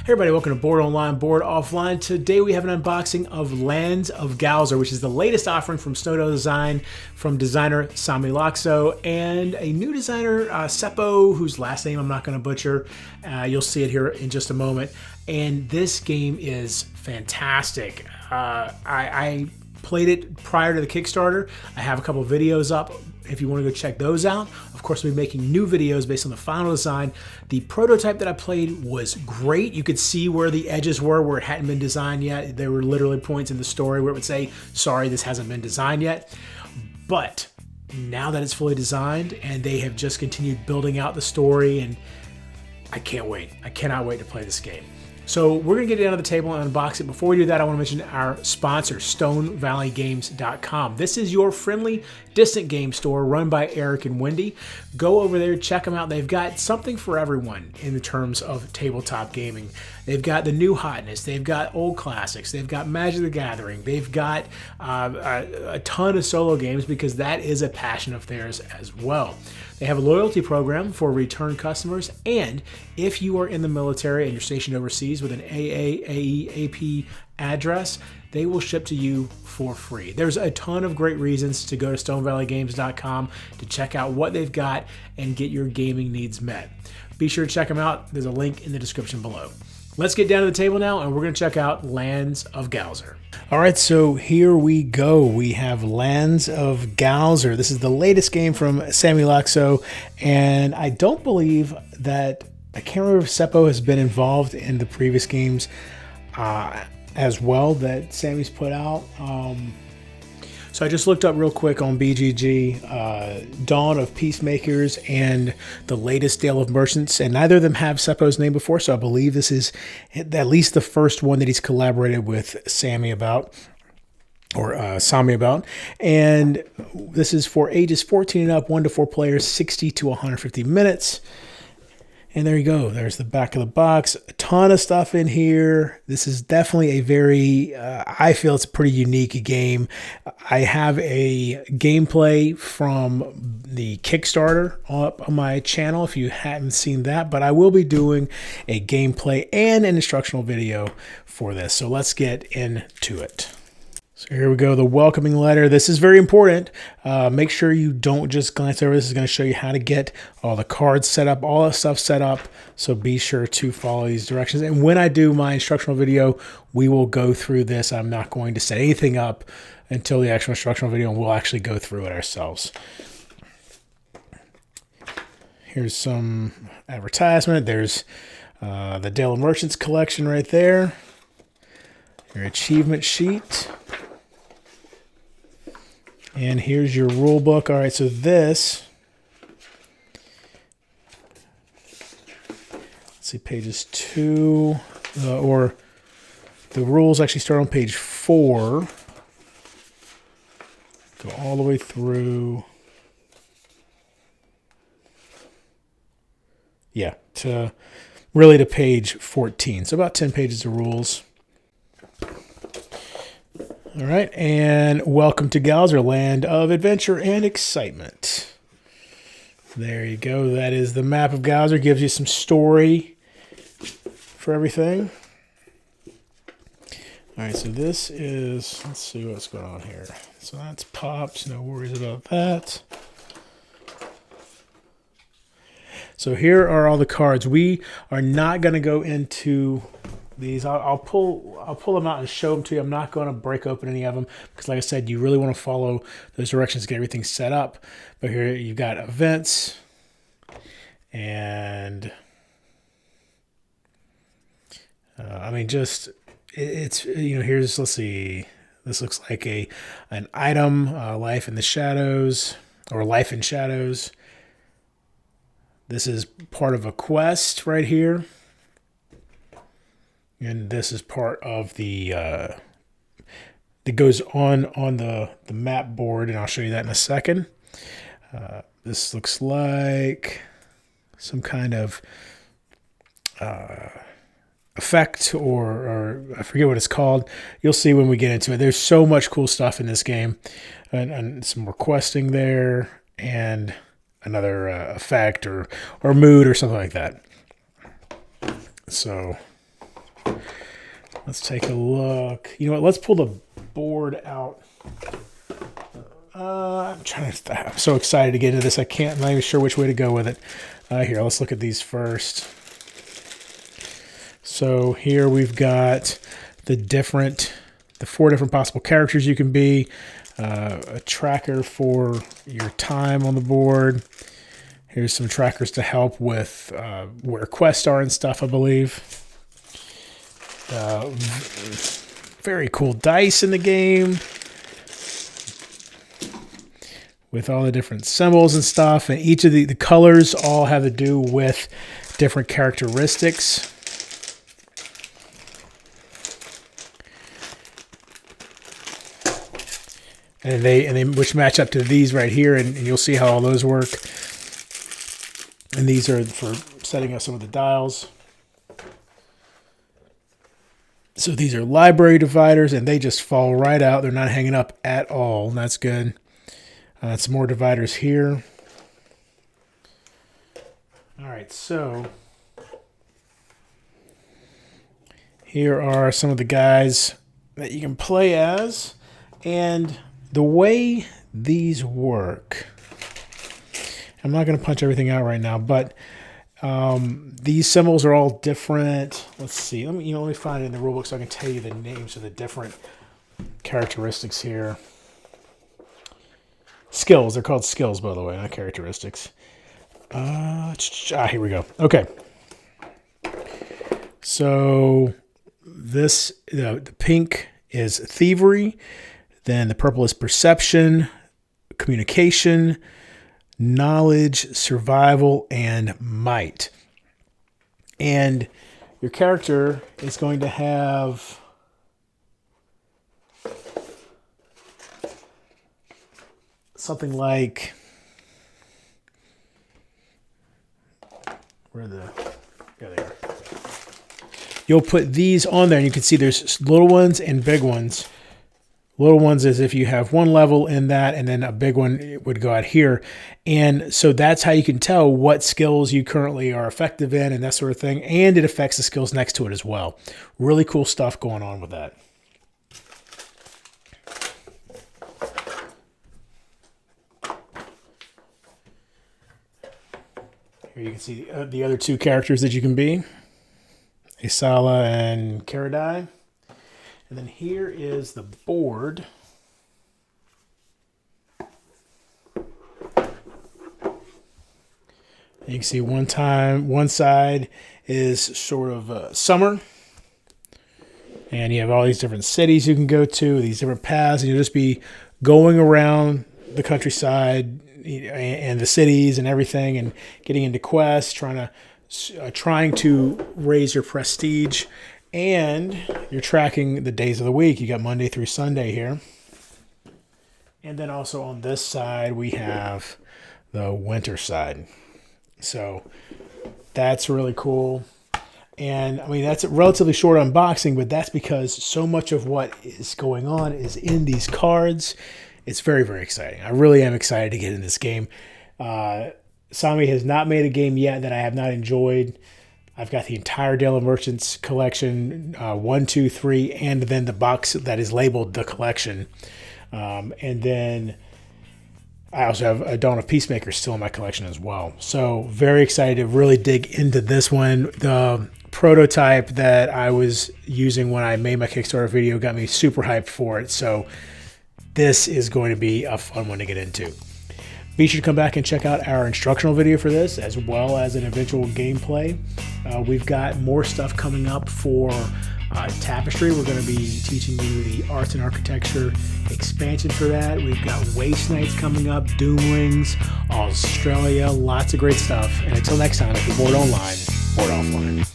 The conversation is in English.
Hey everybody, welcome to Board Online, Board Offline. Today we have an unboxing of Lands of Galzyr, which is the latest offering from Snowdale Design from designer Sami Laxo and a new designer, Seppo, whose last name I'm not going to butcher. You'll see it here in just a moment. And this game is fantastic. I played it prior to the Kickstarter. I have a couple of videos up if you want to go check those out. Of course, we'll be making new videos based on the final design. The prototype that I played was great. You could see where the edges were where it hadn't been designed yet. There were literally points in the story where it would say, sorry, this hasn't been designed yet. But now that it's fully designed and they have just continued building out the story, and I can't wait. I cannot wait to play this game. So we're going to get it down to the table and unbox it. Before we do that, I want to mention our sponsor, StoneValleyGames.com. This is your friendly, distant game store run by Eric and Wendy. Go over there, check them out. They've got something for everyone in the terms of tabletop gaming. They've got the new hotness. They've got old classics. They've got Magic the Gathering. They've got a ton of solo games because that is a passion of theirs as well. They have a loyalty program for return customers, and if you are in the military and you're stationed overseas with an AAAEAP address, they will ship to you for free. There's a ton of great reasons to go to StoneValleyGames.com to check out what they've got and get your gaming needs met. Be sure to check them out. There's a link in the description below. Let's get down to the table now, and we're going to check out Lands of Galzyr. All right, so here we go. We have Lands of Galzyr. This is the latest game from Sami Laxo, and I don't believe that, I can't remember if Seppo has been involved in the previous games as well that Sami's put out. So I just looked up real quick on BGG, Dawn of Peacemakers and the latest Dale of Merchants, and neither of them have Seppo's name before, so I believe this is at least the first one that he's collaborated with Sami about, or Sami about. And this is for ages 14 and up, 1 to 4 players, 60 to 150 minutes. And there you go. There's the back of the box. A ton of stuff in here. This is definitely a very, I feel it's a pretty unique game. I have a gameplay from the Kickstarter up on my channel if you hadn't seen that. But I will be doing a gameplay and an instructional video for this. So let's get into it. So here we go, the welcoming letter. This is very important. Make sure you don't just glance over. This is going to show you how to get all the cards set up, all that stuff set up. So be sure to follow these directions. And when I do my instructional video, we will go through this. I'm not going to set anything up until the actual instructional video, and we'll actually go through it ourselves. Here's some advertisement. There's the Dale of Merchants collection right there. Your achievement sheet. And here's your rule book. All right, so this, let's see, pages 2, or the rules actually start on page 4. Go all the way through, yeah, to really to page 14. So about 10 pages of rules. All right, and welcome to Galzyr, land of adventure and excitement. There you go. That is the map of Galzyr. Gives you some story for everything. All right, so this is, let's see what's going on here. So that's pops, no worries about that. So here are all the cards. We are not going to go into these. I'll pull them out and show them to you. I'm not going to break open any of them because, like I said, you really want to follow those directions to get everything set up. But here you've got events, and I mean, just it's, you know, here's, let's see, this looks like an item, life in the shadows, or life in shadows. This is part of a quest right here. And this is part of the, that goes on the map board, and I'll show you that in a second. This looks like some kind of effect, or I forget what it's called. You'll see when we get into it. There's so much cool stuff in this game, and some requesting there, and another effect or mood or something like that. So Let's take a look. You know what? Let's pull the board out. I'm so excited to get into this. I'm not even sure which way to go with it. Here, let's look at these first. So here we've got the 4 different possible characters you can be. A tracker for your time on the board. Here's some trackers to help with where quests are and stuff, I believe. Very cool dice in the game with all the different symbols and stuff. And each of the colors all have to do with different characteristics. And they which match up to these right here, and you'll see how all those work. And these are for setting up some of the dials. So these are library dividers, and they just fall right out. They're not hanging up at all, and that's good. Some more dividers here. All right, so here are some of the guys that you can play as, and the way these work, I'm not going to punch everything out right now, but these symbols are all different. Let's see. Let me find it in the rulebook so I can tell you the names of the different characteristics here. Skills. They're called skills, by the way, not characteristics. Here we go. Okay. So the pink is thievery. Then the purple is perception, communication, knowledge, survival, and might. And your character is going to have something like there they are. You'll put these on there, and you can see there's little ones and big ones. Little ones is if you have one level in that, and then a big one would go out here. And so that's how you can tell what skills you currently are effective in and that sort of thing. And it affects the skills next to it as well. Really cool stuff going on with that. Here you can see the other 2 characters that you can be. Isala and Karadai. And then here is the board. You can see one side is sort of summer. And you have all these different cities you can go to, these different paths, and you'll just be going around the countryside and the cities and everything, and getting into quests, trying to raise your prestige. And you're tracking the days of the week. You got Monday through Sunday here. And then also on this side, we have the winter side. So that's really cool. And I mean, that's a relatively short unboxing, but that's because so much of what is going on is in these cards. It's very, very exciting. I really am excited to get in this game. Sami has not made a game yet that I have not enjoyed. I've got the entire Dale of Merchants collection, 1, 2, 3, and then the box that is labeled the collection. And then I also have a Dawn of Peacemaker still in my collection as well. So very excited to really dig into this one. The prototype that I was using when I made my Kickstarter video got me super hyped for it. So this is going to be a fun one to get into. Be sure to come back and check out our instructional video for this, as well as an eventual gameplay. We've got more stuff coming up for Tapestry. We're going to be teaching you the arts and architecture expansion for that. We've got Waste Nights coming up, Doom Rings, Australia, lots of great stuff. And until next time, if you're bored online, bored offline.